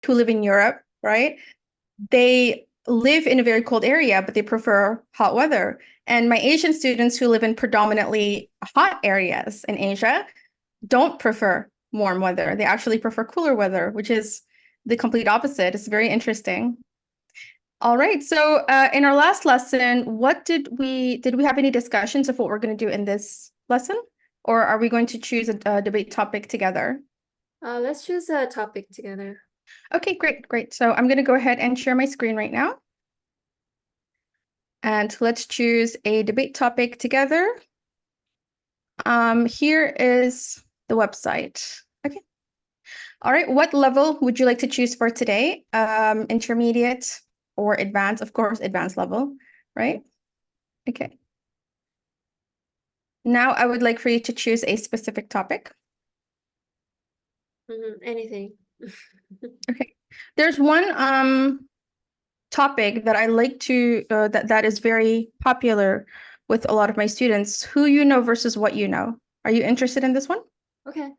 who live in Europe, right? They live in a very cold area, but they prefer hot weather. And my Asian students who live in predominantly hot areas in Asia don't prefer warm weather. They actually prefer cooler weather, which is the complete opposite. It's very interesting. All right. So in our last lesson, what did we have any discussions of what we're going to do in this lesson? Or are we going to choose a debate topic together? Let's choose a topic together. Okay, great, great. So I'm going to go ahead and share my screen right now. And let's choose a debate topic together. Here is the website. Okay. All right. What level would you like to choose for today? Intermediate or advanced? Of course, advanced level, right? Okay. Now I would like for you to choose a specific topic. Anything. Okay. There's one topic that I like to that is very popular with a lot of my students, who you know versus what you know. Are you interested in this one? Okay.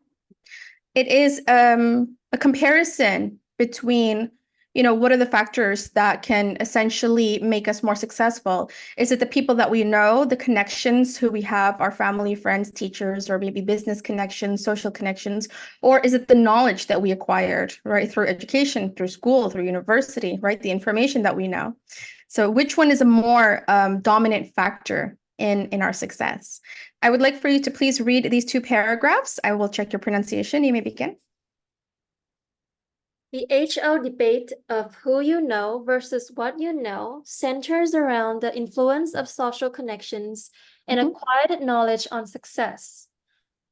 It is a comparison between, what are the factors that can essentially make us more successful? Is it the people that we know, the connections who we have, our family, friends, teachers, or maybe business connections, social connections, or is it the knowledge that we acquired, right, through education, through school, through university, right, the information that we know? So which one is a more dominant factor in our success? I would like for you to please read these two paragraphs. I will check your pronunciation. You may begin. The HO debate of who you know versus what you know centers around the influence of social connections and Mhm. acquired knowledge on success.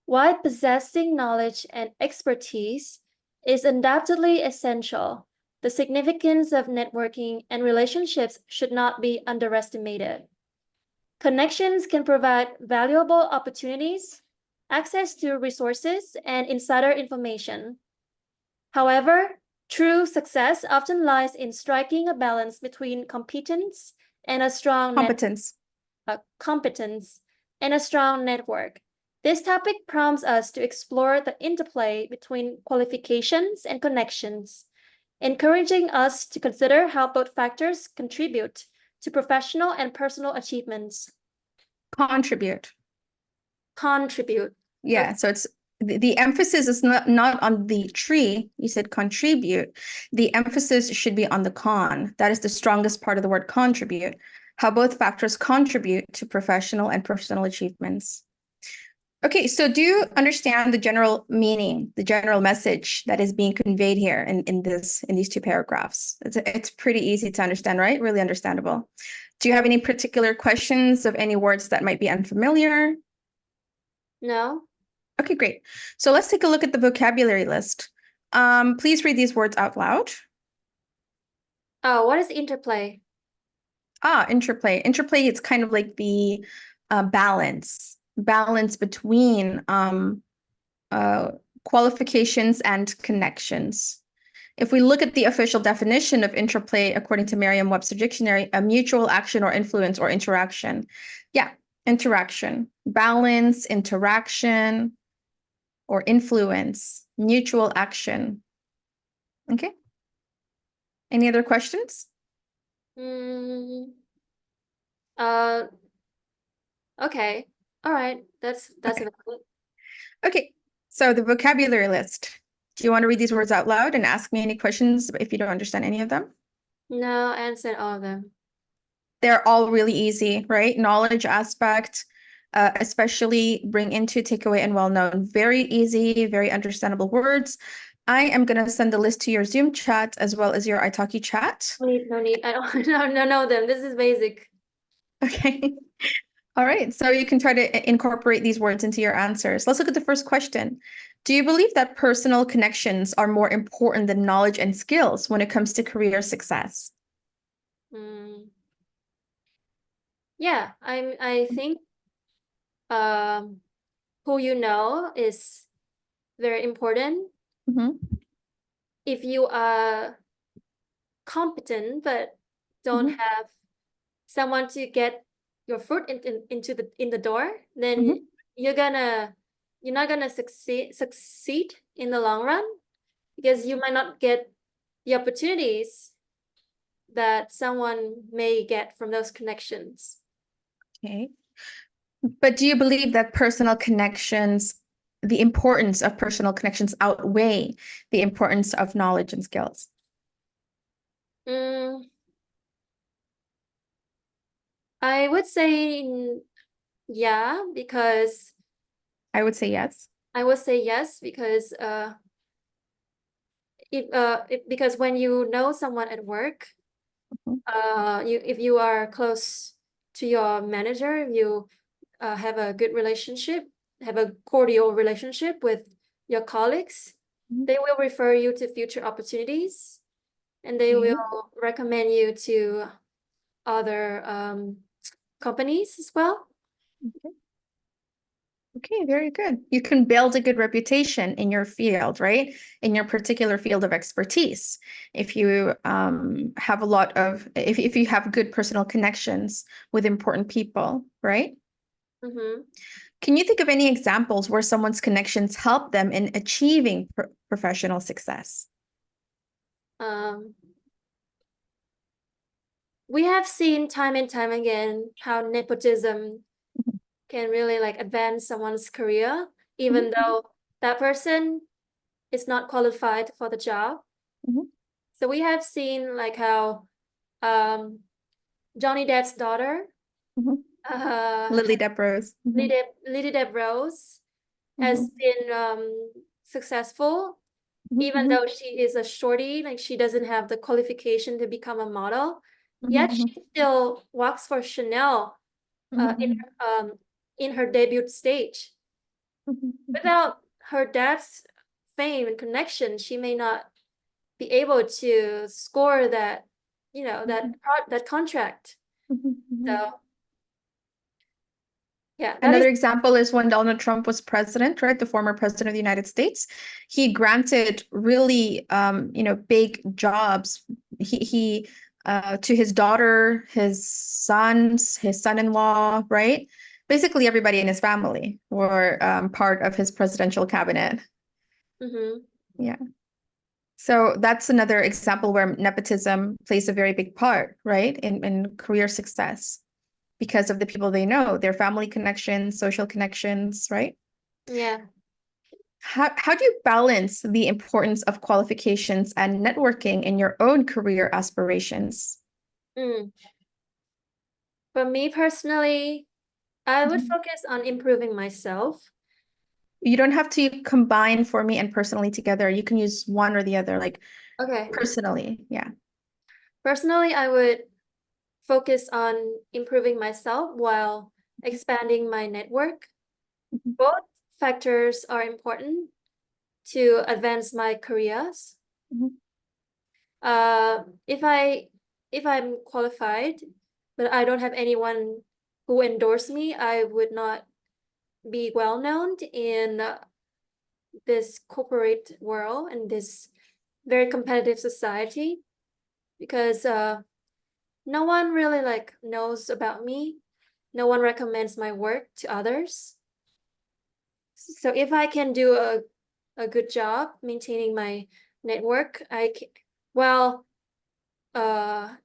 While possessing knowledge and expertise is undoubtedly essential, the significance of networking and relationships should not be underestimated. Connections can provide valuable opportunities, access to resources, and insider information. However, true success often lies in striking a balance between competence and a strong Competence. competence and a strong network. This topic prompts us to explore the interplay between qualifications and connections, encouraging us to consider how both factors contribute to professional and personal achievements. Contribute. Contribute. Yeah, so it's the emphasis is not on the tree. You said contribute. The emphasis should be on the con. That is the strongest part of the word contribute. How both factors contribute to professional and personal achievements. Okay, so do you understand the general meaning, the general message that is being conveyed here in these two paragraphs? It's pretty easy to understand, right? Really understandable. Do you have any particular questions of any words that might be unfamiliar? No? Okay, great. So let's take a look at the vocabulary list. Please read these words out loud. Oh, what is interplay? Interplay. Interplay, it's kind of like the balance between uh, qualifications and connections. If we look at the official definition of interplay, according to Merriam-Webster Dictionary, a mutual action or influence or interaction. Yeah, interaction, balance, interaction, or influence, mutual action. Okay. Any other questions? Mm, uh, okay. All right. That's Okay. about it. Okay. So the vocabulary list. Do you want to read these words out loud and ask me any questions if you don't understand any of them? No, answer all of them. They're all really easy, right? Knowledge aspect, especially bring into, takeaway, and well-known. Very easy, very understandable words. I am going to send the list to your Zoom chat as well as your italki chat. No need. I don't no know them. This is basic. Okay. All right. So you can try to incorporate these words into your answers. Let's look at the first question. Do you believe that personal connections are more important than knowledge and skills when it comes to career success? Mm, yeah, I think um who you know is very important. Mhm, If you are competent but don't mhm, have someone to get your foot into the door, mhm. then you're not gonna succeed in the long run because you might not get the opportunities that someone may get from those connections. Okay. But do you believe that the importance of personal connections outweigh the importance of knowledge and skills? Mm, I would say yeah, because I would say yes. I would say yes because because when you know someone at work, Mhm, if you are close to your manager, if you have a good relationship, have a cordial relationship with your colleagues, mhm. they will refer you to future opportunities, and they Okay. will recommend you to other companies as well. Okay. Okay, very good. You can build a good reputation in your field, right? In your particular field of expertise. If you have if you have good personal connections with important people, right? Mm-hmm. Can you think of any examples where someone's connections help them in achieving professional success? Um, we have seen time and time again how nepotism can really like advance someone's career, even Mhm, though that person is not qualified for the job. mhm, So we have seen like how um, Johnny Depp's daughter, mhm. uh, Lily Deprose. Mhm, Lily Depp Rose, has mhm, been successful, even mhm, though she is a shorty, like she doesn't have the qualification to become a model. mhm, Yet mhm, she still works for Chanel mhm, in her debut stage. mhm, mhm, Without her dad's fame and connection, she may not be able to score that, mhm, that contract. mhm, mhm. So yeah, that is. Another example is when Donald Trump was president, right? The former president of the United States. He granted really, big jobs. He to his daughter, his sons, his son-in-law, right? Basically, everybody in his family were part of his presidential cabinet. Mhm. Yeah. So that's another example where nepotism plays a very big part, right? In career success because of the people they know, their family connections, social connections, right? Yeah. How do you balance the importance of qualifications and networking in your own career aspirations? Mm. For me personally, I would Mhm. focus on improving myself. You don't have to combine for me and personally together. You can use one or the other, like Okay. personally. Yeah. Personally, I would focus on improving myself while expanding my network. Mhm, Both factors are important to advance my careers. mhm, Uh, if I if I'm qualified, but I don't have anyone who endorse me, I would not be well known in this corporate world and this very competitive society because no one really like knows about me. No one recommends my work to others. So if I can do a good job maintaining my network, well uh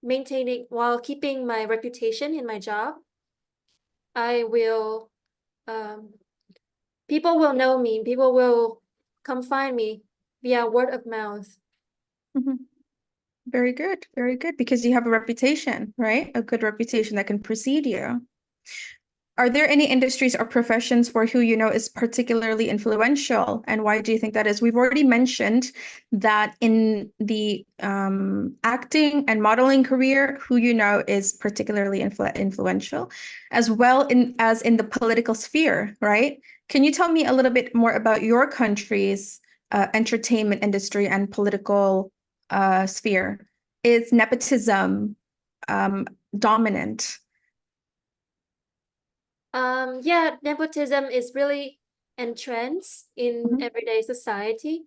maintaining while keeping my reputation in my job, I will um people will know me, people will come find me via word of mouth. mhm. Very good. Very good. Because you have a reputation, right? A good reputation that can precede you. Are there any industries or professions where who you know is particularly influential, and why do you think that is? We've already mentioned that in the acting and modeling career, who you know is particularly influential, as well as in the political sphere, right? Can you tell me a little bit more about your country's entertainment industry and political sphere? Is nepotism um, dominant? Yeah, nepotism is really entrenched in Mhm, everyday society.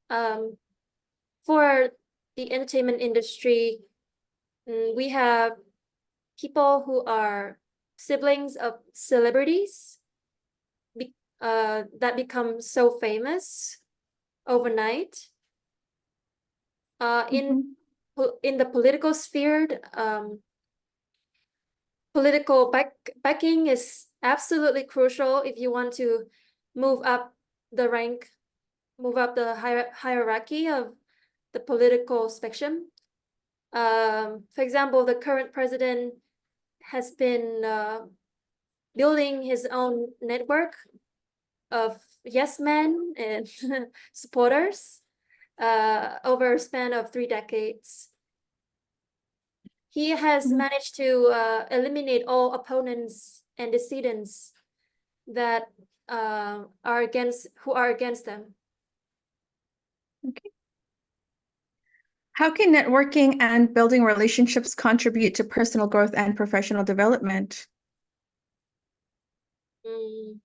Um, for the entertainment industry, we have people who are siblings of celebrities that become so famous overnight. In Mhm. in the political sphere, political backing is absolutely crucial if you want to move up the rank, move up the hierarchy of the political spectrum. For example, the current president has been building his own network of yes men and supporters over a span of 3 decades. He has Mhm. managed to eliminate all opponents and dissidents that who are against them. Okay. How can networking and building relationships contribute to personal growth and professional development? Mm.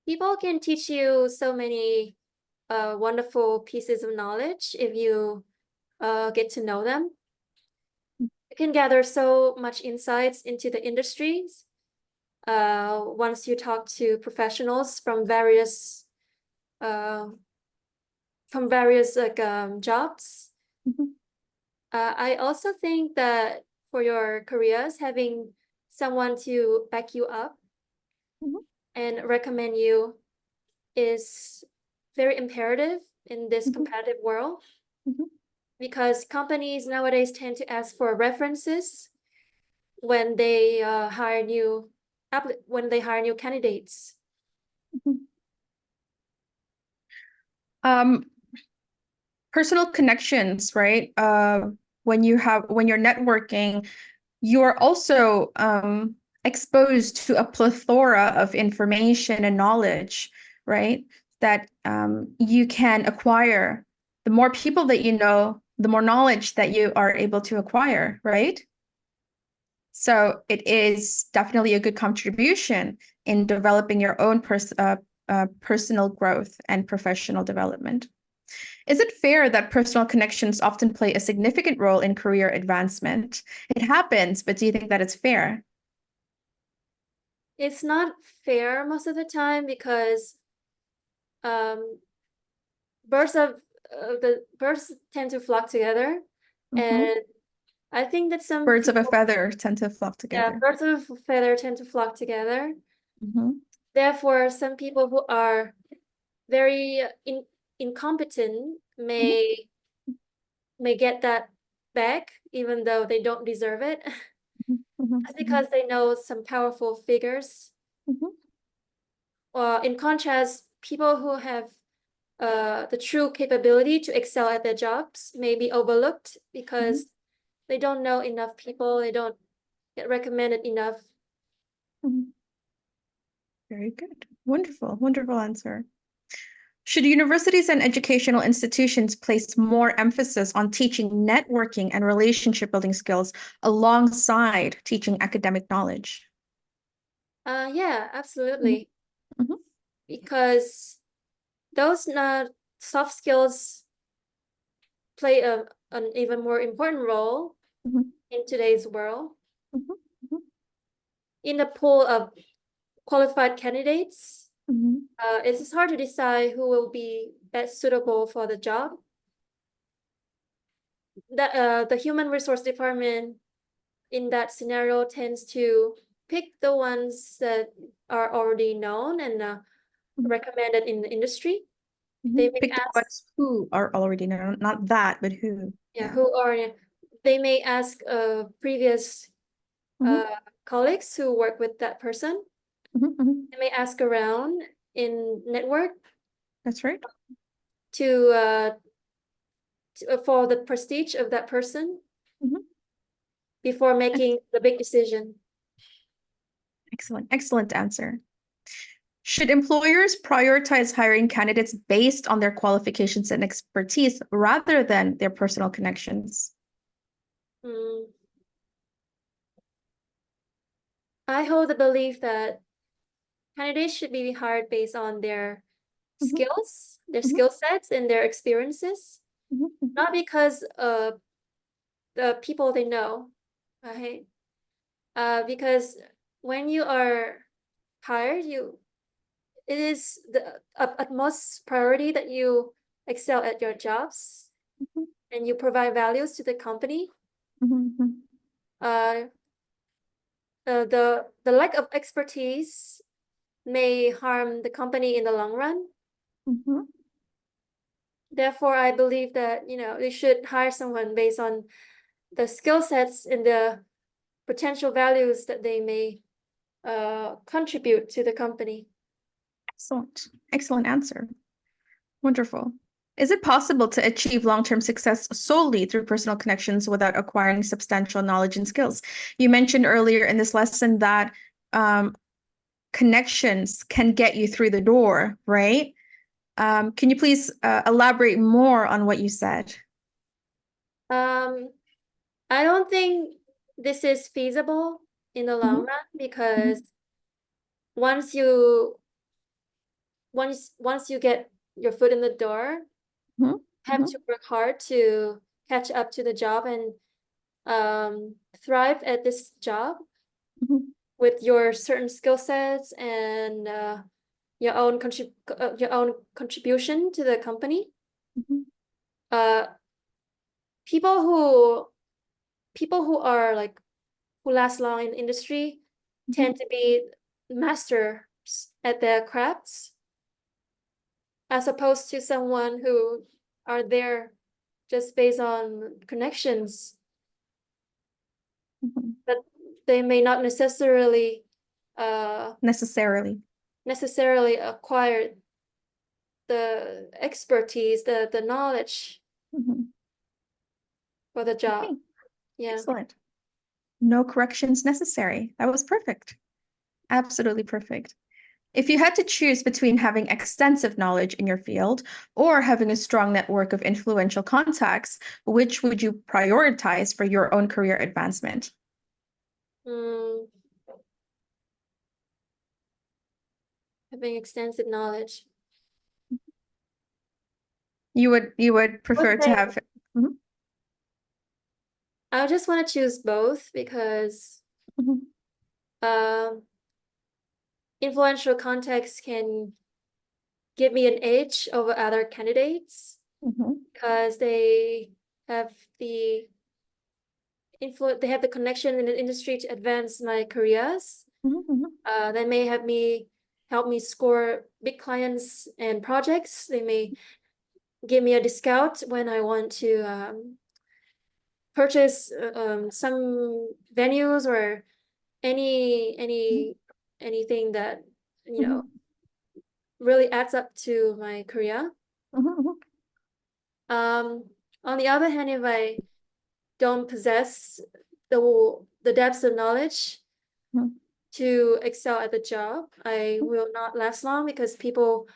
People can teach you so many wonderful pieces of knowledge if you get to know them. You can gather so much insights into the industries once you talk to professionals uh, from various like jobs. Mhm. I also think that for your careers, having someone to back you up Mhm. and recommend you is very imperative in this Mhm. competitive world Mhm. because companies nowadays tend to ask for references when they when they hire new candidates. Mhm. Um, Personal connections, right? When you're networking, you're also exposed to a plethora of information and knowledge, right? That you can acquire. The more people that you know, the more knowledge that you are able to acquire, right? So it is definitely a good contribution in developing your own personal growth and professional development. Is it fair that personal connections often play a significant role in career advancement? It happens, but do you think that it's fair? It's not fair most of the time because um, the birds tend to flock together, Mhm. and I think that some Birds of a people, feather tend to flock yeah, together. birds of a feather tend to flock together. Mhm. Therefore, some people who are very incompetent Mhm. may get that back, even though they don't deserve it. Mhm. Mhm. That's Mhm. because they know some powerful figures. Mhm. In contrast, people who have the true capability to excel at their jobs may be overlooked Mhm. because they don't know enough people, they don't get recommended enough. Mhm. Very good. Wonderful, wonderful answer. Should universities and educational institutions place more emphasis on teaching networking and relationship building skills alongside teaching academic knowledge? Yeah, Mhm. absolutely. Mhm. Because those soft skills play an even more important role Mhm. in today's world. Mhm. Mhm. In the pool of qualified candidates, Mhm. it is hard to decide who will be best suitable for the job. The human resource department in that scenario tends to pick the ones that are already known and Mhm. recommended in the industry. They Mhm. may Pick the ask, ones who are already known, not that, but who. yeah, Yeah. who are they may ask previous Mhm. uh, colleagues who work with that person. Mhm. Mhm. They may ask around in network That's right. to, for the prestige of that person Mhm. before Ex- making the big decision. Excellent. Excellent answer. Should employers prioritize hiring candidates based on their qualifications and expertise rather than their personal connections? Mm, I hold the belief that candidates should be hired based on Mhm. their Mhm. skill sets, and their experiences, Mhm. Mhm. not because of the people they know, right? Because when you are hired, it is the utmost priority that you excel at your jobs Mhm. and you provide values to the company, Mhm. uh, the lack of expertise may harm the company in the long run. Mhm. Therefore, I believe that, they should hire someone based on the skill sets and the potential values that they may contribute to the company. Excellent. Excellent answer. Wonderful. Is it possible to achieve long-term success solely through personal connections without acquiring substantial knowledge and skills? You mentioned earlier in this lesson that connections can get you through the door, right? Can you please elaborate more on what you said? Um, I don't think this is feasible in the long Mhm. run because once you once you get your foot in the door, Mhm. have Mhm. to work hard to catch up to the job and thrive at this job Mhm. with your certain skill sets and your own contribution to the company. Mhm. Uh, people who people who are like who last long in the industry Mhm. tend to be masters at their crafts, as opposed to someone who are there just based on connections, Mhm. but they may not uh Necessarily. necessarily acquire the expertise, the knowledge Mhm. for the job. Okay, Yeah. excellent. No corrections necessary. That was perfect. Absolutely perfect. If you had to choose between having extensive knowledge in your field or having a strong network of influential contacts, which would you prioritize for your own career advancement? Mm, having extensive knowledge. You would I would prefer to say have. Mhm. I just want to choose both because Mhm. um influential contacts can give me an edge over other candidates Mhm. because have the they have the connection in the industry to advance my careers. Mhm. Mhm. They may help me score big clients and projects. They may give me a discount when I want to purchase some venues or any any anything that you know Mhm. really adds up to my career. Mhm. Um, on the other hand, if I don't possess the depths of knowledge Mhm. to excel at the job, I will not last long because people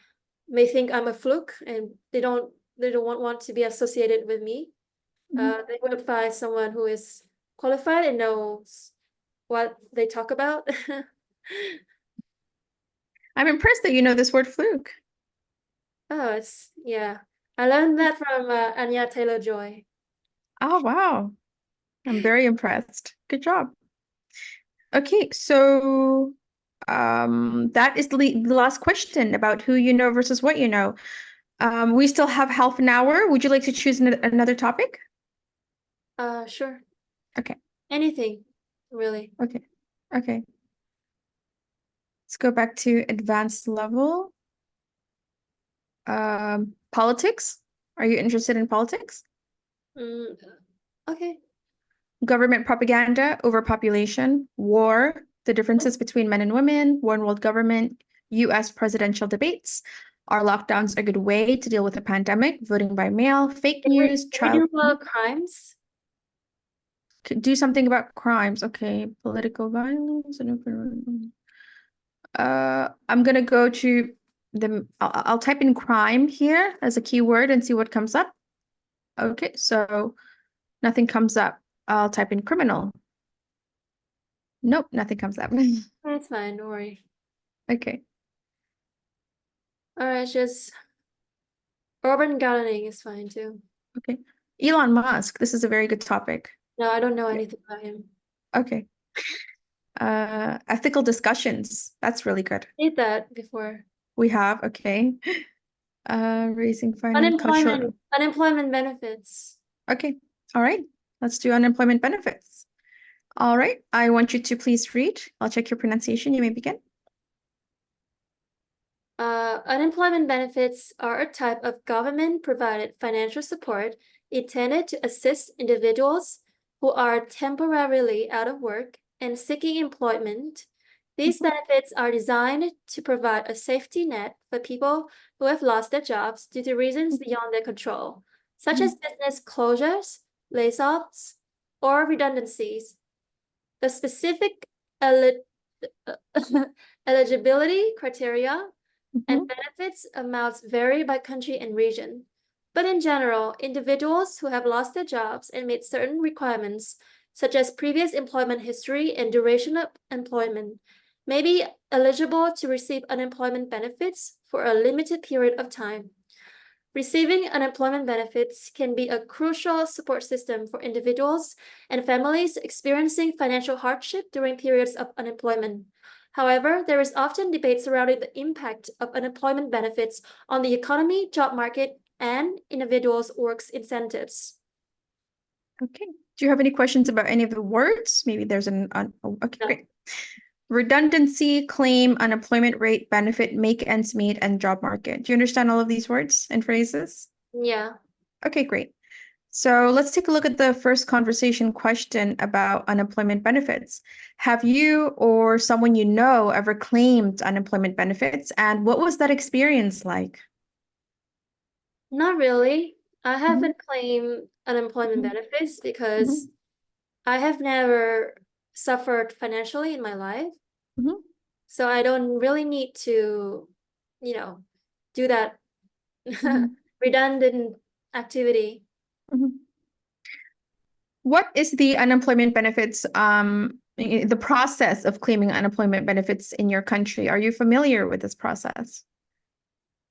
may think I'm a fluke and they don't want to be associated with me. Mhm. They would find someone who is qualified and knows what they talk about. I'm impressed that you know this word fluke. Oh, it's yeah. I learned that from Anya Taylor-Joy. Oh, wow. I'm very impressed. Good job. Okay, so that is the last question about who you know versus what you know. We still have half an hour. Would you like to choose another topic? Sure. Okay, Anything, really. okay, okay. Let's go back to advanced level. Politics. Are you interested in politics? Mm, okay. Government propaganda, overpopulation, war, the differences between men and women, one world government, US presidential debates. Are lockdowns a good way to deal with a pandemic? Voting by mail, fake news, Can we child. do crimes? Do something about crimes. Okay, political violence and I'm gonna go to I'll type in crime here as a keyword and see what comes up. Okay, so nothing comes up. I'll type in criminal. Nope, nothing comes up. That's fine, don't worry. Okay. All right, just urban gardening is fine too. Okay. Elon Musk. This is a very good topic. No, I don't know Okay. anything about him. Okay. Ethical discussions. That's really good. Did that before. We have, okay. Raising finance cultural. Unemployment benefits. Okay. All right. Let's do unemployment benefits. All right. I want you to please read. I'll check your pronunciation. You may begin. Unemployment benefits are a type of government-provided financial support intended to assist individuals who are temporarily out of work and seeking employment. These benefits are designed to provide a safety net for people who have lost their jobs due to reasons beyond their control, such as business closures, layoffs, or redundancies. The specific eli- eligibility criteria and Mhm. benefits amounts vary by country and region. But in general, individuals who have lost their jobs and meet certain requirements, such as previous employment history and duration of employment, may be eligible to receive unemployment benefits for a limited period of time. Receiving unemployment benefits can be a crucial support system for individuals and families experiencing financial hardship during periods of unemployment. However, there is often debate surrounding the impact of unemployment benefits on the economy, job market, and individuals' work incentives. Okay. Do you have any questions about any of the words? Maybe there's okay, No. great. Redundancy, claim, unemployment rate, benefit, make ends meet, and job market. Do you understand all of these words and phrases? Yeah. Okay, great. So let's take a look at the first conversation question about unemployment benefits. Have you or someone you know ever claimed unemployment benefits? And what was that experience like? Not really. I Mhm, haven't claimed unemployment mhm, benefits because mhm, I have never suffered financially in my life. mhm, So I don't really need to, do that mhm, redundant activity. mhm. What is the unemployment benefits, the process of claiming unemployment benefits in your country? Are you familiar with this process?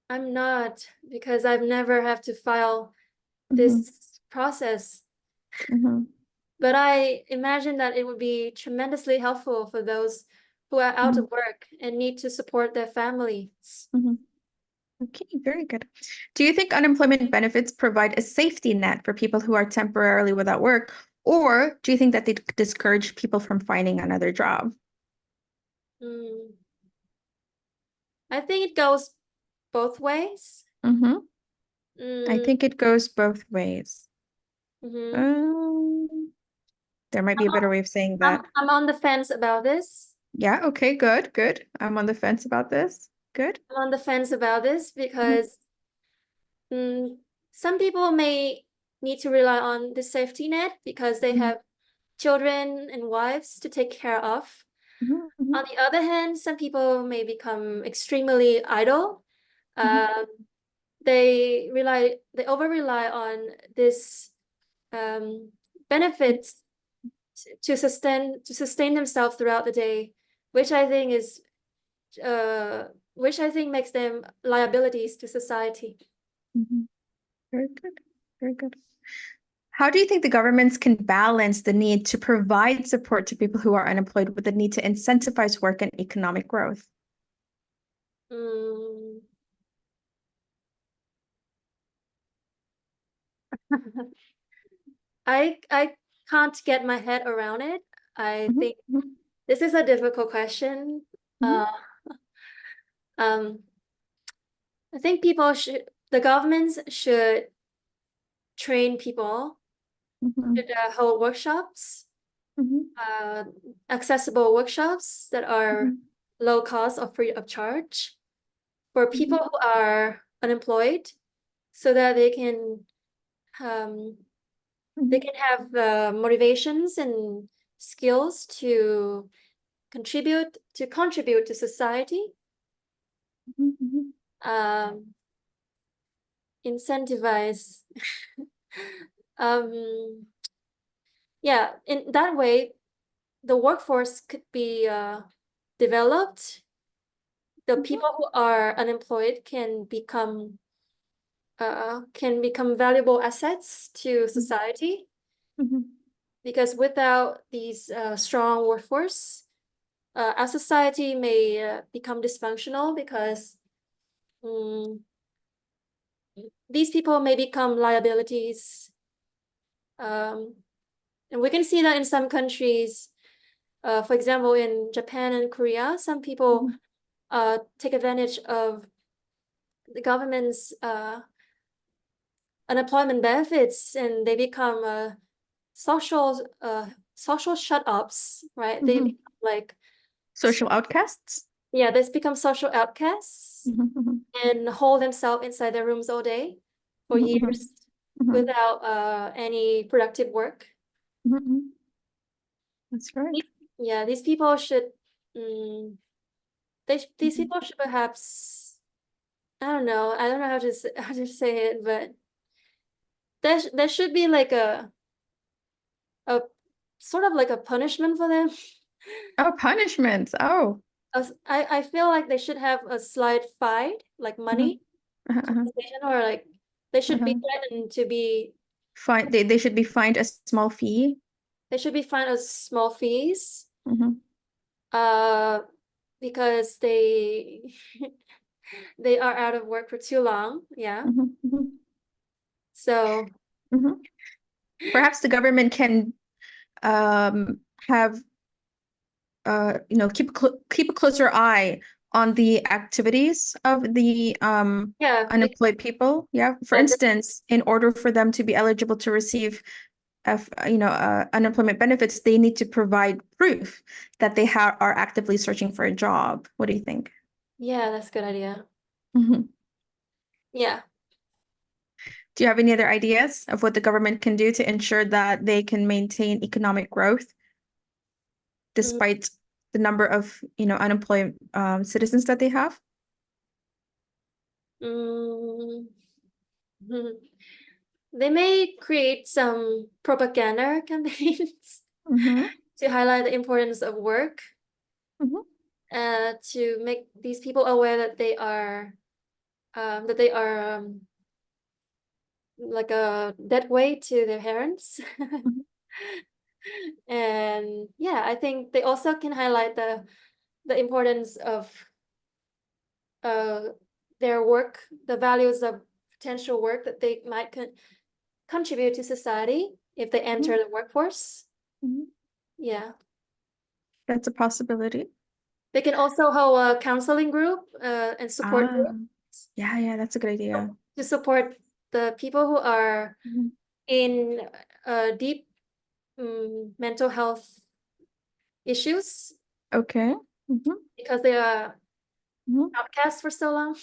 I'm not because I've never have to file Mhm, this process. mhm, But I imagine that it would be tremendously helpful for those who are out mhm, of work and need to support their families. mhm. Okay, very good. Do you think unemployment benefits provide a safety net for people who are temporarily without work, or do you think that they discourage people from finding another job? Mm. I think it goes both ways. Hmm. I Mm, think it goes both ways. mhm. Um, there might be I'm a better on, way of saying I'm, that. I'm on the fence about this. Yeah, okay, good, good. I'm on the fence about this. Good. I'm on the fence about this Mhm, because some people may need to rely on the safety net because they mhm, have children and wives to take care of. mhm, On mhm, the other hand, some people may become extremely idle. mhm, Um, they over rely on this um, benefits to sustain themselves throughout the day, which I think is uh, which I think makes them liabilities to society. mhm. Very good. Very good. How do you think the governments can balance the need to provide support to people who are unemployed with the need to incentivize work and economic growth? Mm. I can't get my head around it. I Mhm, think this is a difficult question. mhm, Uh, um, I think the governments should train people, mhm, should hold workshops, mhm, uh, accessible workshops that are mhm, low cost or free of charge for people mhm, who are unemployed, so that um, they mhm, can have motivations and skills to contribute to society, mhm, mhm, um, incentivize. um, yeah, in that way, the workforce could be developed. The mhm, people who are unemployed can become valuable assets to mhm, society, mhm, because without these strong workforce, our society may become dysfunctional because um, these people may become liabilities. And we can see that in some countries. For example, in Japan and Korea, some people Mhm. take advantage of the government's unemployment benefits, and they become social shut-ups, right? They Mhm. become like, Social outcasts? yeah, they become social outcasts Mhm, mhm, and hold themselves inside their rooms all day for mhm, mhm, years mhm, without any productive work. mhm, mhm. That's right. Yeah, these people should, mm, these Mhm. people should perhaps, I don't know how to how to say it, but there should be like a sort of like a punishment for them. Oh, punishments. Oh. I feel like they should have a slight fine, like Mhm. money Uh-huh, uh-huh, compensation, or like they should be uh-huh. threatened to be, Fine. They should be fined a small fee. they should be fined as small fees, Mhm, uh, because they are out of work for too long. Yeah. mhm, mhm, So mhm. Perhaps the government can have keep a closer eye on the activities of the yeah, unemployed people. Yeah. For yeah, instance, in order for them to be eligible to receive unemployment benefits, they need to provide proof that they are actively searching for a job. What do you think? yeah, that's a good idea. Mhm. Yeah. Do you have any other ideas of what the government can do to ensure that they can maintain economic growth Mm, despite the number of, unemployed citizens that they have? mm, they may create some propaganda campaigns Mm-hmm. to highlight the importance of work, Mm-hmm. to make these people aware that they are like a dead weight to their parents. And yeah, I think they also can highlight the importance of uh their work, the values of potential work that they might contribute to society if they Mm-hmm. enter the workforce. Mm-hmm. Yeah. That's a possibility. They can also hold a counseling group and support Ah, group yeah, yeah, that's a good idea. to support the people who are Mhm. in deep mental health issues Okay. Hmm. because they are Hmm. outcast for so long.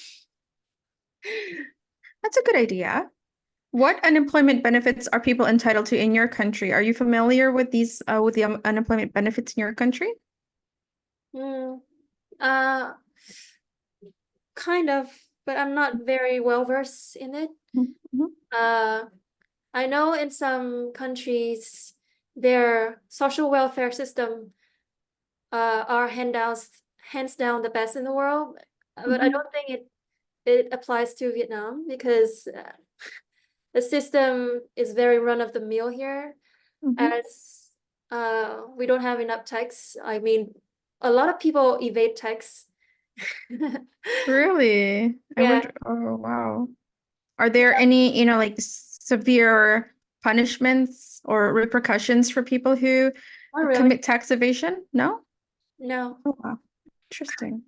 That's a good idea. What unemployment benefits are people entitled to in your country? Are you familiar with these, with the unemployment benefits in your country? Mm, uh, kind of, but I'm not very well versed in it. Mhm, Uh, I know in some countries their social welfare system are hands down the best in the world, but I mhm, don't think it applies to Vietnam because the system is very run of the mill here, mhm. as we don't have enough tax. I mean, a lot of people evade tax. Really? I Yeah, wonder, oh, wow. Are there any, like severe punishments or repercussions for people who not really. commit tax evasion? No? No. Oh, wow. Interesting.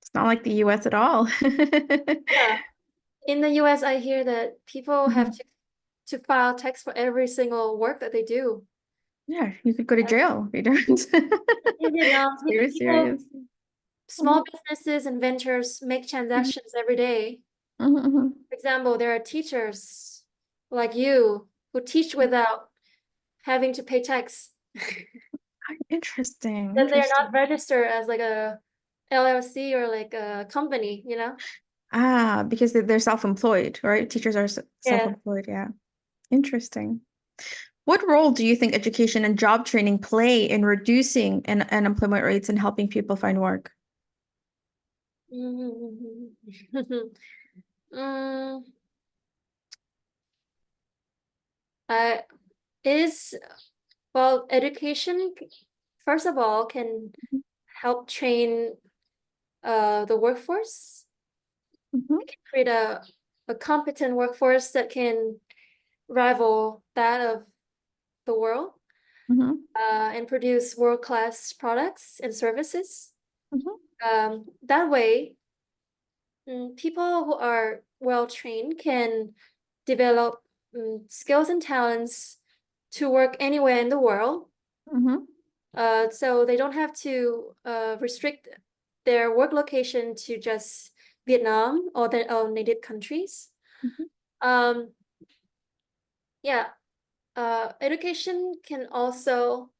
It's not like the US at all. Yeah. In the US, I hear that people have Mhm. to file tax for every single work that they do. Yeah, you could go to jail if you don't. In Vietnam, Very people, serious. small Mhm, businesses and ventures make mhm, transactions every day. mhm, mhm. For example, there are teachers like you who teach without having to pay tax Interesting. because they're not Interesting. registered as like a LLC or like a company, you know? Ah, because they're self-employed, right? Teachers are Yeah. self-employed. Yeah. Interesting. What role do you think education and job training play in reducing unemployment rates and helping people find work? Mm, uh, is well, education, first of all, can help train the workforce. Mhm, It can create a competent workforce that can rival that of the world, Mhm, and produce world-class products and services. mhm, That way, people who are well trained can develop skills and talents to work anywhere in the world. mhm, So they don't have to restrict their work location to just Vietnam or their own native countries. mhm, Um, yeah, education can also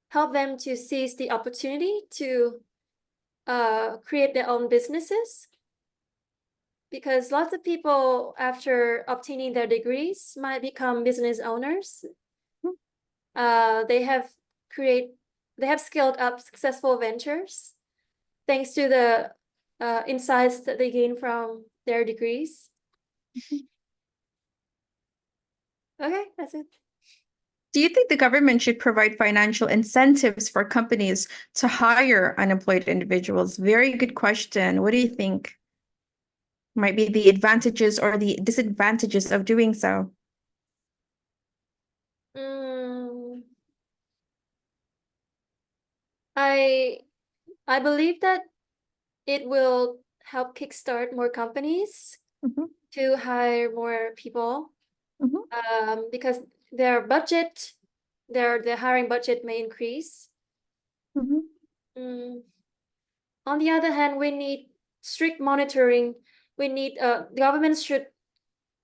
help them to seize the opportunity to create their own businesses, because lots of people after obtaining their degrees might become business owners. mhm, They have create they have scaled up successful ventures thanks to the insights that they gain from their degrees. mhm. Okay, that's it. Do you think the government should provide financial incentives for companies to hire unemployed individuals? Very good question. What do you think might be the advantages or the disadvantages of doing so? Mm, I I believe that it will help kickstart more companies Mhm, to hire more people, mhm, because their budget, their hiring budget may increase. mhm, Mm, on the other hand, we need strict monitoring. We need the government should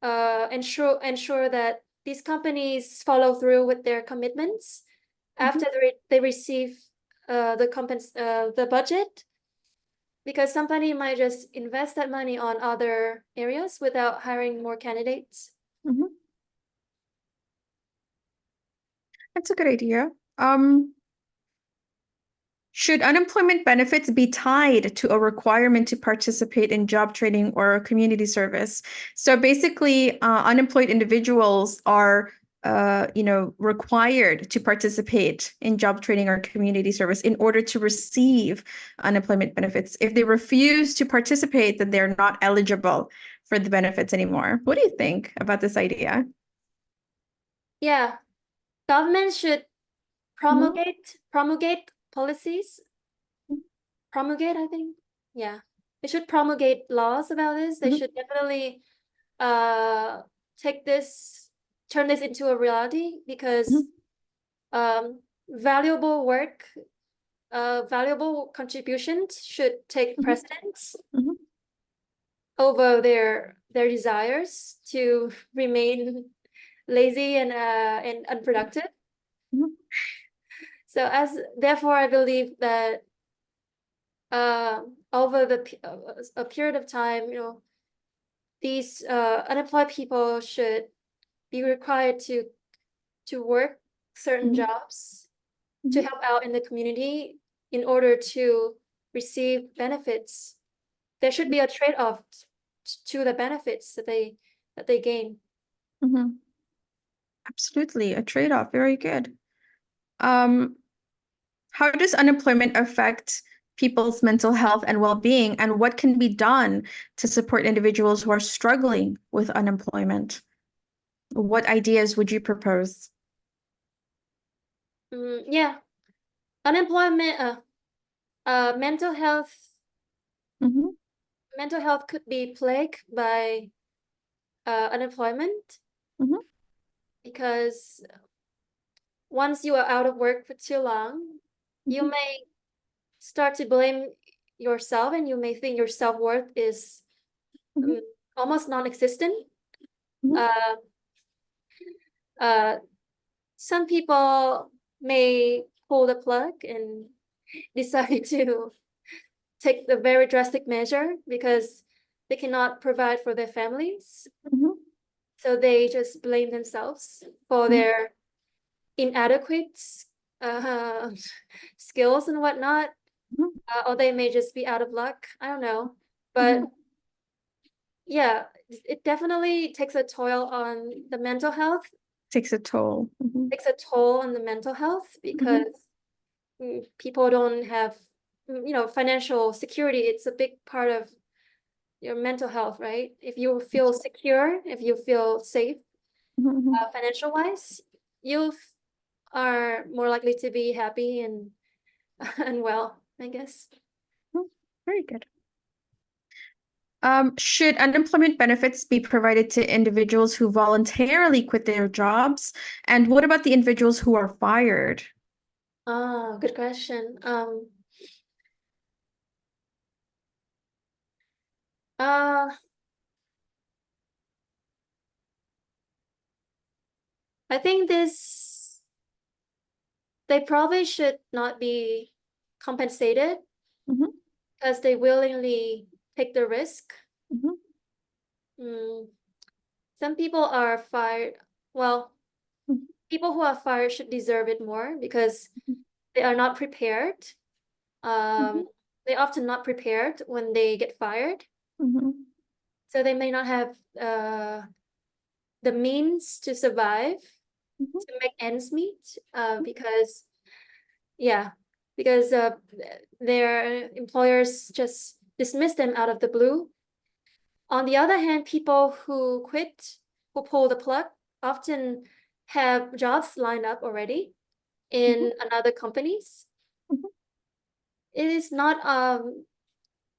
ensure that these companies follow through with their commitments mhm, after they receive the budget, because somebody might just invest that money on other areas without hiring more candidates. mhm. That's a good idea. Um, Should unemployment benefits be tied to a requirement to participate in job training or community service? So basically, unemployed individuals are, required to participate in job training or community service in order to receive unemployment benefits. If they refuse to participate, then they're not eligible for the benefits anymore. What do you think about this idea? Yeah, government should Mhm, promulgate policies. Promulgate, I think. Yeah, they should promulgate laws about this. They mhm, should definitely uh take this turn this into a reality, because mhm, valuable work, valuable contributions should take mhm, precedence mhm, over their desires to remain lazy and unproductive. mhm, So as therefore, I believe that over a period of time, these unemployed people should be required to work certain mhm, jobs to mhm, help out in the community in order to receive benefits. There should be a trade-off to the benefits that they gain. mhm. Absolutely, a trade-off. Very good. Um, how does unemployment affect people's mental health and well-being, and what can be done to support individuals who are struggling with unemployment? What ideas would you propose? Yeah, unemployment, mental health, Mhm, could be plagued by unemployment, mhm, because once you are out of work for too long, you mhm, may start to blame yourself, and you may think your self-worth is mhm, um, almost non-existent. mhm, Uh, uh, some people may pull the plug and decide to take the very drastic measure because they cannot provide for their families. mhm, So they just blame themselves for mhm, their inadequate uh, skills and whatnot, mhm, or they may just be out of luck. I don't know. But mhm. yeah, it definitely takes a toll on the mental health, Takes a toll. Mhm, because mhm, people don't have, financial security. It's a big part of your mental health, right? If you feel secure, if you feel safe, Mhm. financial wise, you are more likely to be happy and and well, I guess. Mhm. Very good. Should unemployment benefits be provided to individuals who voluntarily quit their jobs? And what about the individuals who are fired? Ah, good question. Uh, I think they probably should not be compensated Mhm. because they willingly take the risk. Mhm. Mm, some people are fired. Well, Mhm. people who are fired should deserve it more because they are not prepared. Um, Mhm. they often not prepared when they get fired, Mhm. so they may not have the means to survive, Mhm. to make ends meet. Because yeah, because their employers just dismiss them out of the blue. On the other hand, people who quit, who pull the plug, often have jobs lined up already Mhm. in another companies. Mhm. It is not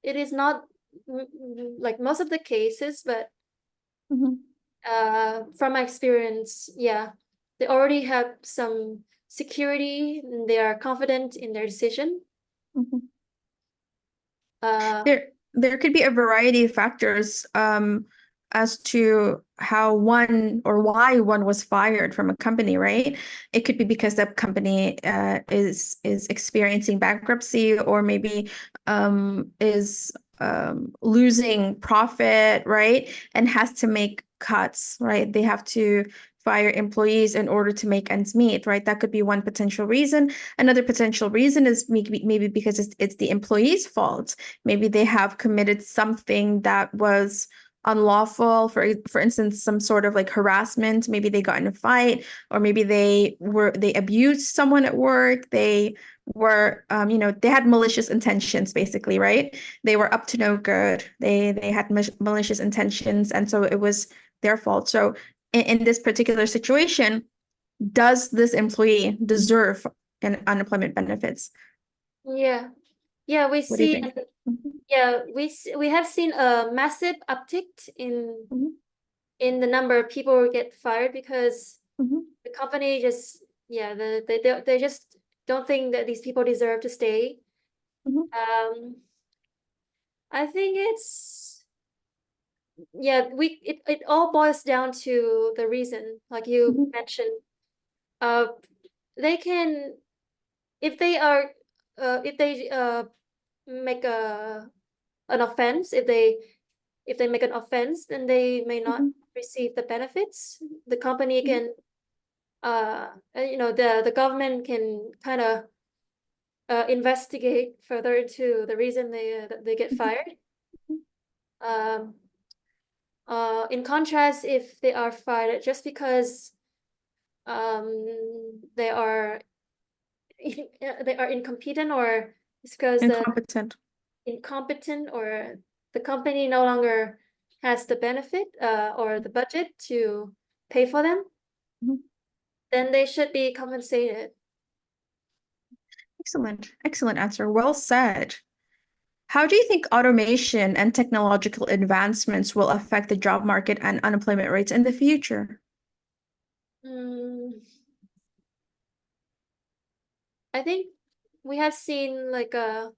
it is not like most of the cases, but Mhm. from my experience, yeah, they already have some security and they are confident in their decision. Mhm. Uh, There could be a variety of factors as to how one or why one was fired from a company, right? It could be because the company is experiencing bankruptcy, or maybe is losing profit, right? And has to make cuts, right? They have to fire employees in order to make ends meet, right? That could be one potential reason. Another potential reason is maybe because it's the employee's fault. Maybe they have committed something that was unlawful, for instance, some sort of like harassment. Maybe they got in a fight, or maybe they abused someone at work. They were they had malicious intentions, basically, right? They were up to no good. They had malicious intentions, and so it was their fault. So in this particular situation, does this employee deserve an unemployment benefits? yeah, yeah, we What do you see, think? Mhm. yeah, we have seen a massive uptick Mhm. in the number of people who get fired because Mhm. the company just, yeah, they just don't think that these people deserve to stay. Mhm. Um, I think it's, yeah, it all boils down to the reason, like you Mhm. mentioned. Uh, they can, if they are, if they make an offense, if they make an offense, then they may not Mhm. receive the benefits. The company Mhm. can, the government can kind of investigate further into the reason they get Mhm. fired. Um, in contrast, if they are fired just because they are they are incompetent, or it's because the Incompetent. incompetent, or the company no longer has the benefit or the budget to pay for them, Mhm. then they should be compensated. Excellent. Excellent answer. Well said. How do you think automation and technological advancements will affect the job market and unemployment rates in the future? Mm, I think we have seen like a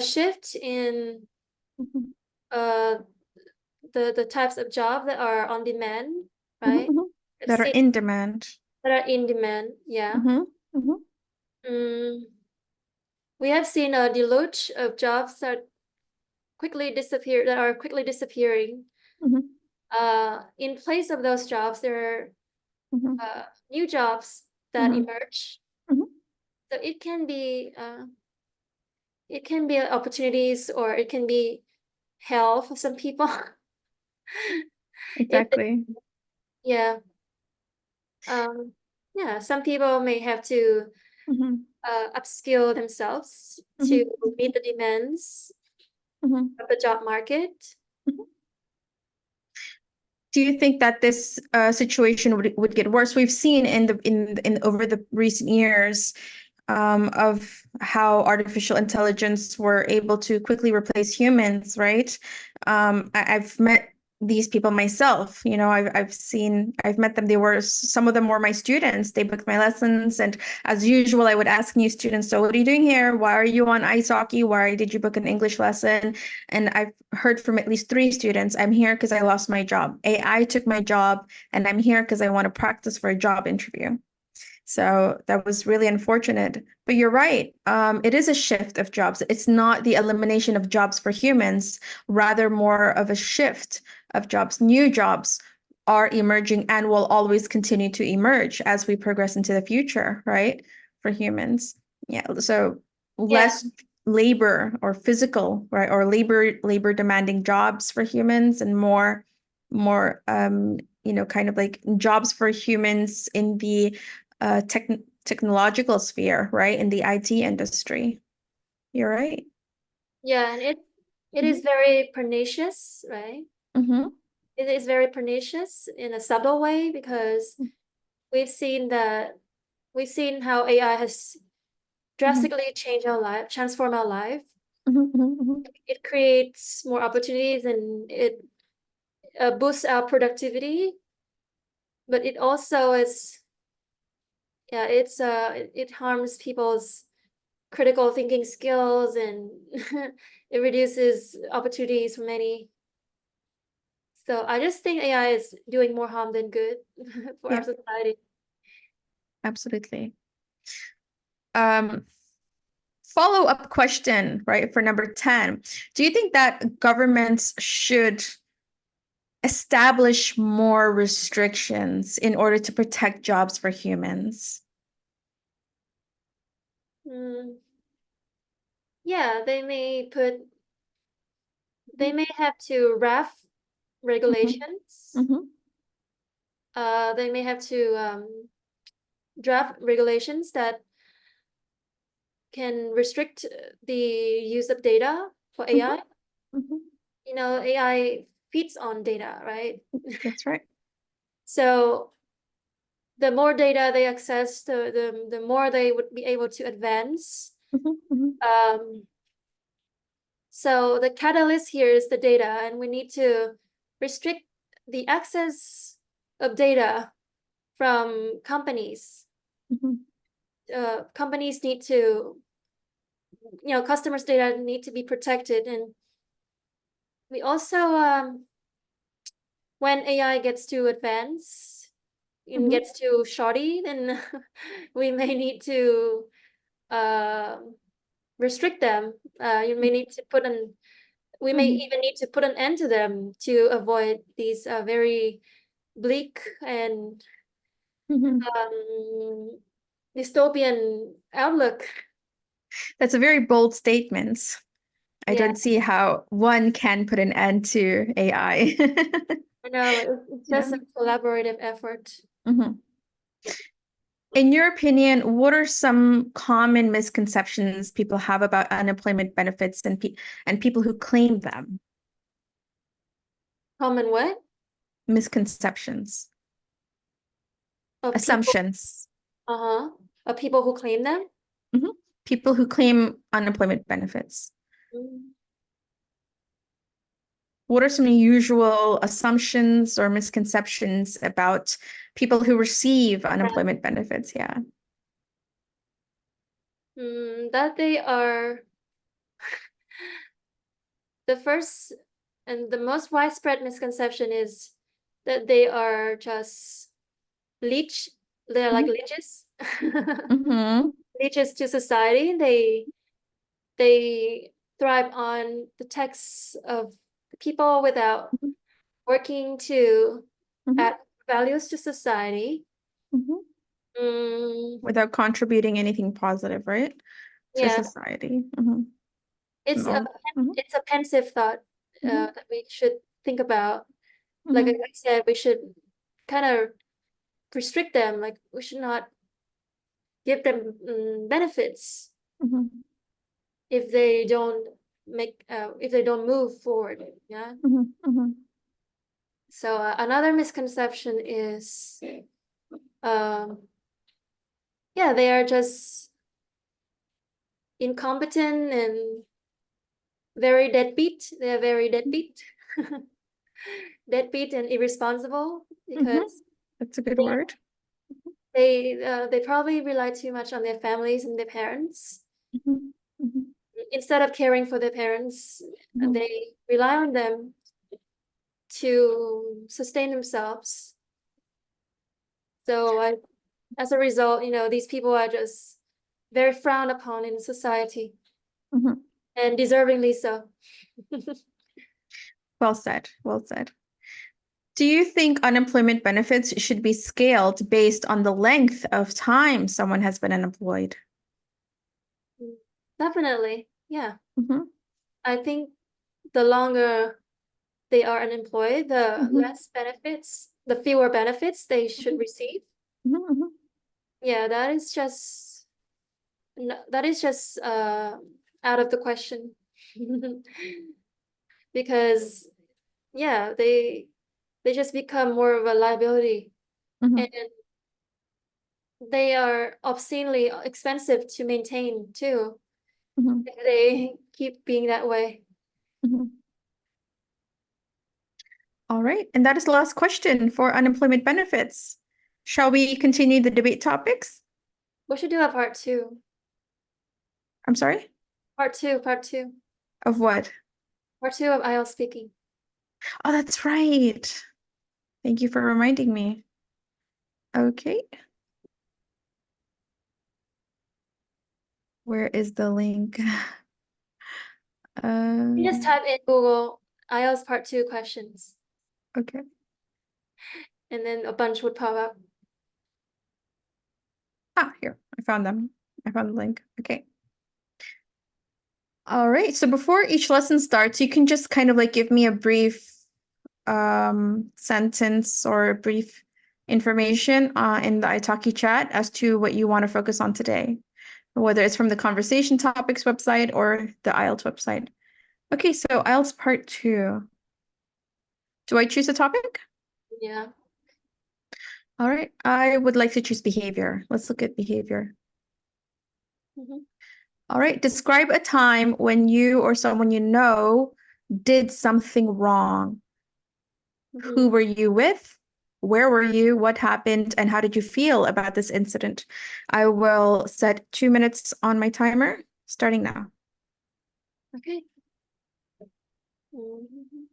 shift in Mhm. uh the types of job that are on demand, Mhm. right? Mhm. I've That are seen in demand. that are in demand, yeah. Mhm. Mhm. Mm, we have seen a deluge of jobs that are quickly disappearing. Mhm. In place of those jobs, there Mhm. are new jobs that Mhm. emerge. Mhm. So it can be opportunities, or it can be hell for some people. If they, Exactly. yeah, um, yeah, some people may have to Mhm. upskill themselves to Mhm. meet the demands Mhm. of the job market. Do you think that this situation would get worse? We've seen in over the recent years of how artificial intelligence were able to quickly replace humans, right? I've met these people myself. I've met them. Some of them were my students. They booked my lessons, and as usual, I would ask new students, "So, what are you doing here? Why are you on ice hockey? Why did you book an English lesson?" And I've heard from at least three students, "I'm here because I lost my job. AI took my job, and I'm here because I want to practice for a job interview." So that was really unfortunate. But you're right. It is a shift of jobs. It's not the elimination of jobs for humans, rather more of a shift of jobs. New jobs are emerging and will always continue to emerge as we progress into the future, right? For humans. Yeah. So Yeah, less labor or physical, right? Or labor demanding jobs for humans and more kind of like jobs for humans in the technological sphere, right? In the IT industry. You're right. yeah, and it is very pernicious, right? Mm-hmm. It is very pernicious in a subtle way because we've seen that we've seen how AI has Mm-hmm. drastically changed our life, transformed our life. Mm-hmm. Mm-hmm. It creates more opportunities and it boosts our productivity, but it also is, yeah, it harms people's critical thinking skills and it reduces opportunities for many. So I just think AI is doing more harm than good for our Yeah, society. absolutely. Um, Follow-up question, right, for number 10. Do you think that governments should establish more restrictions in order to protect jobs for humans? Mm, yeah, they may have to draft Mm-hmm. regulations. Mm-hmm. They may have to draft regulations that can restrict the use of data for AI. Mm-hmm. Mm-hmm. You know, AI feeds on data, right? That's right. So the more data they access, the more they would be able to advance. Mm-hmm. Mm-hmm. Um, so the catalyst here is the data, and we need to restrict the access of data from companies. Mm-hmm. Companies need to, customers' data need to be protected, and we also, when AI gets too advanced and Mm-hmm. gets too shoddy, then we may need to uh, restrict them. You may need to put an we may Mm-hmm. even need to put an end to them to avoid these very bleak and Mm-hmm. dystopian outlook. That's a very bold statement. I Yeah, don't see how one can put an end to AI. I know it's Yeah. just a collaborative effort. Mhm. In your opinion, what are some common misconceptions people have about unemployment benefits and people who claim them? Common what? Misconceptions, Of people, assumptions. uh-huh, of people who claim them. Mhm. People who claim unemployment benefits. Mm. What are some usual assumptions or misconceptions about people who receive unemployment benefits? Yeah. That they are the first and the most widespread misconception is that they are just leech. They're like Mhm. leeches, Mhm. leeches to society. They thrive on the texts of people without Mhm. working to Mhm. add values to society. Mhm. Mm, Without contributing anything positive, right? To yeah, society. Mhm. it's a No. Mhm. it's a pensive thought Mhm. that we should think about. Like I Mhm. said, we should kind of restrict them. Like we should not give them benefits Mhm. if they don't if they don't move forward. Yeah. Mhm. Mhm. So another misconception is, yeah, they are just incompetent and very deadbeat. They are very deadbeat, deadbeat and irresponsible because That's a good they word. they probably rely too much on their families and their parents. Mhm, mhm, Instead of caring for their parents, mhm, they rely on them to sustain themselves. So as a result, these people are just very frowned upon in society, mhm. and deservingly so. Well said. Well said. Do you think unemployment benefits should be scaled based on the length of time someone has been unemployed? Definitely, yeah. Mhm, I think the longer they are unemployed, the mhm, less benefits, the fewer benefits they should mhm, receive. mhm, mhm, Yeah, that is just out of the question. Because yeah, they just become more of a liability, mhm, and they are obscenely expensive to maintain too mhm, if they keep being that way. mhm. All right. And that is the last question for unemployment benefits. Shall we continue the debate topics? We should do a part two. I'm sorry? Part two Of what? of IELTS speaking. Oh, that's right. Thank you for reminding me. Okay. Where is the link? You just Um, type in Google IELTS part two questions, okay. and then a bunch would pop up. Ah, here. I found them. I found the link. Okay. All right. So before each lesson starts, you can just kind of like give me a brief sentence or brief information in the Italki chat as to what you want to focus on today, whether it's from the conversation topics website or the IELTS website. Okay, so IELTS part two. Do I choose a topic? Yeah. All right. I would like to choose behavior. Let's look at behavior. Mhm. All right. Describe a time when you or someone you know did something wrong. Mhm. Who were you with? Where were you? What happened? And how did you feel about this incident? I will set 2 minutes on my timer, starting now. Okay. Mhm.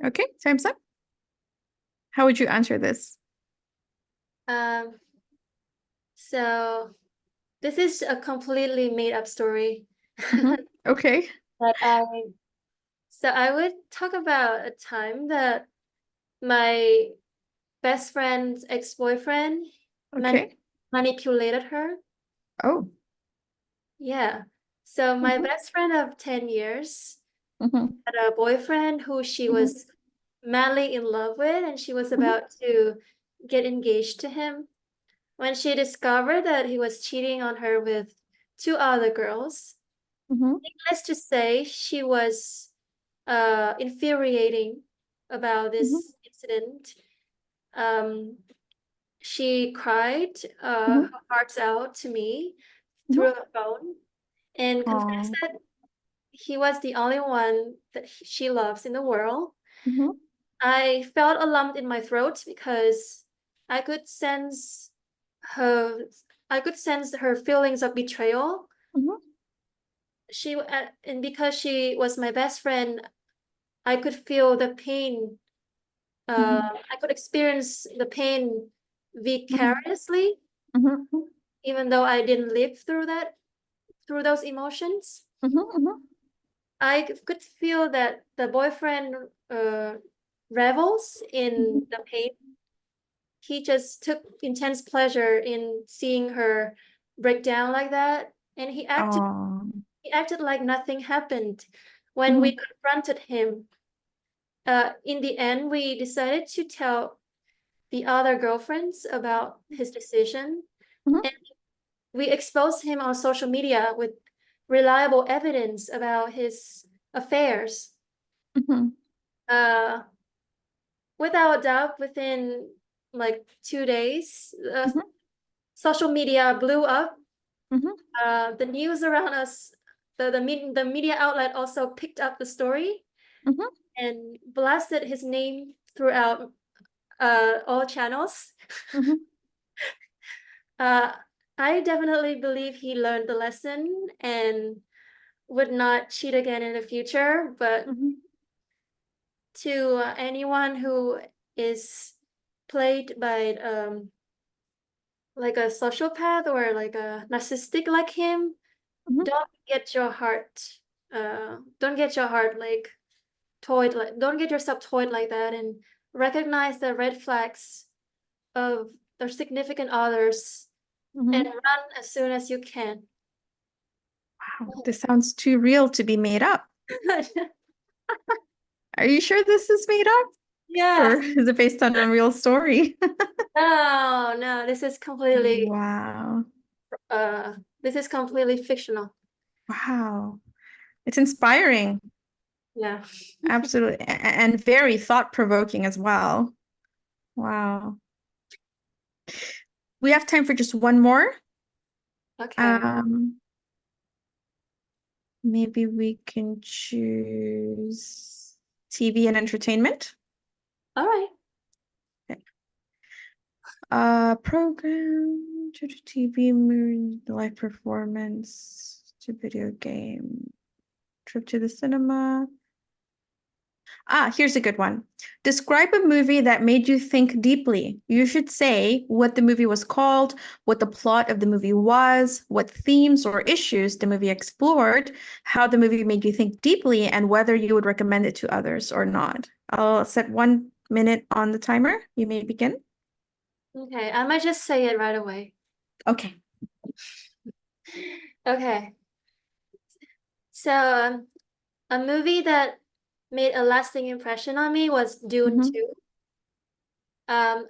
Okay, time's up. How would you answer this? Um, so this is a completely made up story Mhm. Okay. that I So I would talk about a time that my best friend's ex-boyfriend man Okay. manipulated her. Oh. Yeah. So my Mm-hmm. best friend of 10 years Mm-hmm. had a boyfriend who she Mm-hmm. was madly in love with, and she was Mm-hmm. about to get engaged to him. When she discovered that he was cheating on her with two other girls, Mm-hmm. needless to say, she was infuriating about Mm-hmm. this incident. Um, she cried Mm-hmm. her hearts out to me through Mm-hmm. her phone and confessed Oh. that he was the only one that she loves in the world. Mm-hmm. I felt a lump in my throat because I could sense her I could sense her feelings of betrayal. Mm-hmm. And because she was my best friend, I could feel the pain. Mm-hmm. I could experience the pain Mm-hmm. vicariously, Mm-hmm. even though I didn't live through those emotions. Mm-hmm. I could feel that the boyfriend revels in Mm-hmm. the pain. He just took intense pleasure in seeing her break down like that, and Oh. he acted like nothing happened. When we Mm-hmm. confronted him, in the end, we decided to tell the other girlfriends about his decision, Mm-hmm. and we exposed him on social media with reliable evidence about his affairs. Mm-hmm. Uh, Without a doubt, within like 2 days, social media blew up. Mm-hmm. The news around us, the media outlet also picked up the story Mm-hmm. and blasted his name throughout all channels. Mm-hmm. Uh, I definitely believe he learned the lesson and would not cheat again in the future. But Mm-hmm. to anyone who is played by like a sociopath or like a narcissistic like him, Mm-hmm. don't get your heart don't get your heart like toyed like don't get yourself toyed like that, and recognize the red flags of their significant others and Mm-hmm. run as soon as you can. Wow, this sounds too real to be made up. Are you sure this is made up? Yeah. Or is it based on a real story? No, no, Wow. this is completely fictional. Wow. It's inspiring. Yeah. Absolutely. And very thought-provoking as well. Wow. We have time for just one more. Okay. Um, maybe we can choose TV and entertainment. All right. Okay. Program to TV, movie, live performance to video game, trip to the cinema. Here's a good one. Describe a movie that made you think deeply. You should say what the movie was called, what the plot of the movie was, what themes or issues the movie explored, how the movie made you think deeply, and whether you would recommend it to others or not. I'll set 1 minute on the timer. You may begin. Okay, I might just say it right away. Okay. Okay. So, a movie that made a lasting impression on me was Dune Mm-hmm. 2. Um,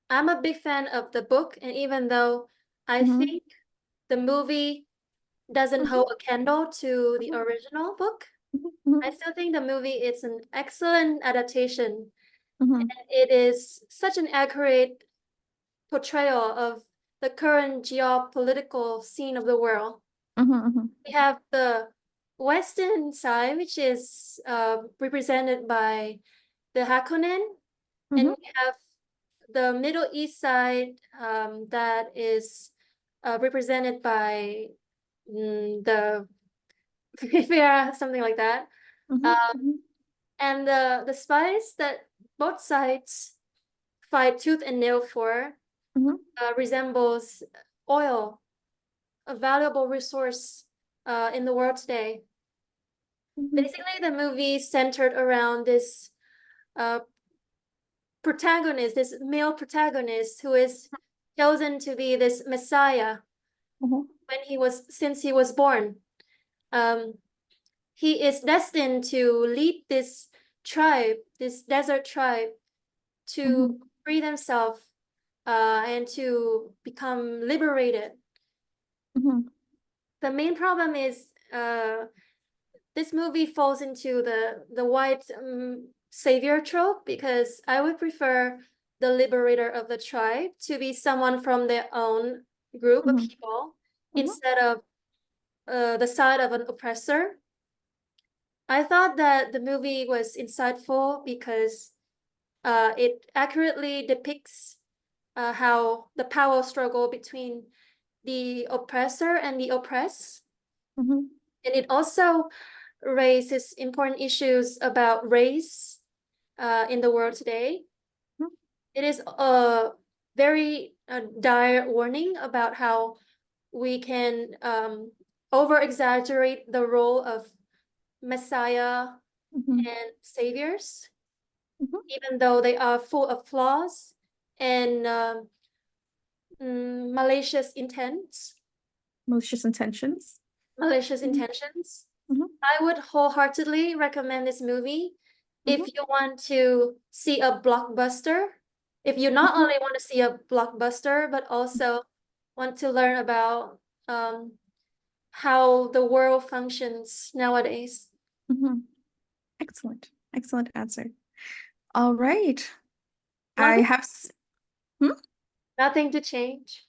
I'm a big fan of the book, and even though I Mm-hmm. think the movie doesn't Mm-hmm. hold a candle to the Mm-hmm. original book, I Mm-hmm. still think the movie is an excellent adaptation. Mm-hmm. It is such an accurate portrayal of the current geopolitical scene of the world. Mm-hmm. We have the western side, which is represented by the Hakonen, and Mm-hmm. we have the Middle East side that is represented by the Fifira, something like that. Um, Mm-hmm. and the spice that both sides fight tooth and nail for Mm-hmm. resembles oil, a valuable resource in the world today. Mhm. Basically, the movie centered around this uh protagonist, this male protagonist who is chosen to be this messiah Mhm. since he was born. Um, he is destined to lead this tribe, this desert tribe, to Mhm. free themselves and to become liberated. Mhm. The main problem is this movie falls into the white savior trope because I would prefer the liberator of the tribe to be someone from their own group of Mhm. people Mhm. instead of the side of an oppressor. I thought that the movie was insightful because it accurately depicts how the power struggle between the oppressor and the oppressed. Mhm. And it also raises important issues about race in the world today. Mhm. It is a very dire warning about how we can over exaggerate the role of Messiah Mhm. and saviors, Mhm. even though they are full of flaws and malicious intents, Malicious intentions. malicious Mhm. intentions. Mhm. I would wholeheartedly recommend this movie if Mhm. you want to see a blockbuster. If you not Mhm. only want to see a blockbuster, but also want to learn about um, how the world functions nowadays. Mhm. Excellent. Excellent answer. All right. I Nothing, have hmm? nothing to change.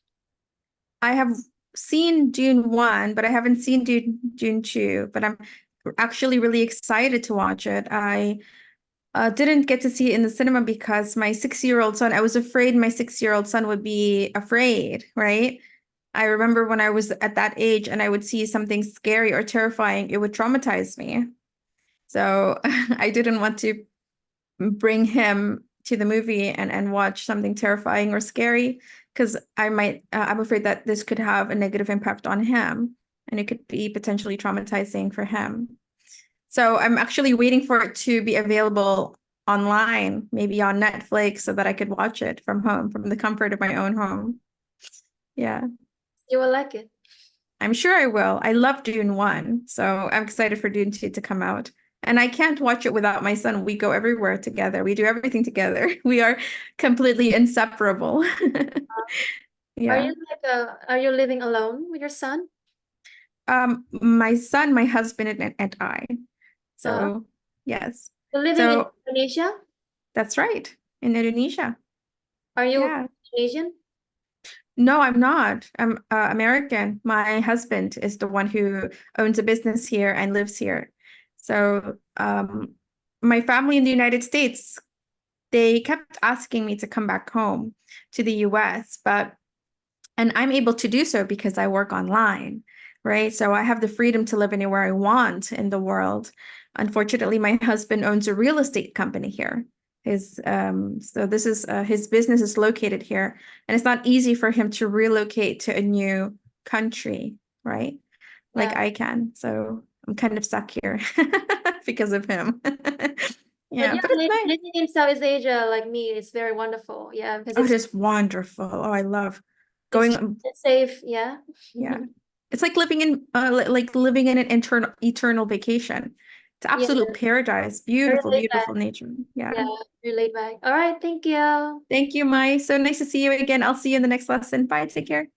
I have seen Dune 1, but I haven't seen Dune 2, but I'm actually really excited to watch it. I didn't get to see it in the cinema because my 6-year-old son, I was afraid my 6-year-old son would be afraid, right? I remember when I was at that age and I would see something scary or terrifying, it would traumatize me. So I didn't want to bring him to the movie and watch something terrifying or scary because I'm afraid that this could have a negative impact on him and it could be potentially traumatizing for him. So I'm actually waiting for it to be available online, maybe on Netflix, so that I could watch it from home, from the comfort of my own home. Yeah, You will like it. I'm sure I will. I love Dune 1, so I'm excited for Dune 2 to come out. And I can't watch it without my son. We go everywhere together. We do everything together. We are completely inseparable. Yeah. Are you living alone with your son? My son, my husband, and I. Uh, So, yes. you're living in So Indonesia? that's right. In Indonesia. Are you Yeah. Indonesian? No, I'm not. I'm American. My husband is the one who owns a business here and lives here. So, my family in the United States, they kept asking me to come back home to the US, and I'm able to do so because I work online, right? So I have the freedom to live anywhere I want in the world. Unfortunately, my husband owns a real estate company here. So this is his business is located here, and it's not easy for him to relocate to a new country, right? Like Yeah. I can. So I'm kind of stuck here because of him. But Yeah, yeah, but it's nice. living in Southeast Asia like me is very wonderful. Yeah, because Oh, it is wonderful. Oh, I love it's going. it's safe. Yeah. Yeah. It's like living in like living in an internal eternal vacation. It's Yeah, absolute paradise. very Beautiful, laid back. beautiful nature. Yeah. Yeah, very laid back. All right, thank you. Thank you, Mai. So nice to see you again. I'll see you in the next lesson. Bye. Take care.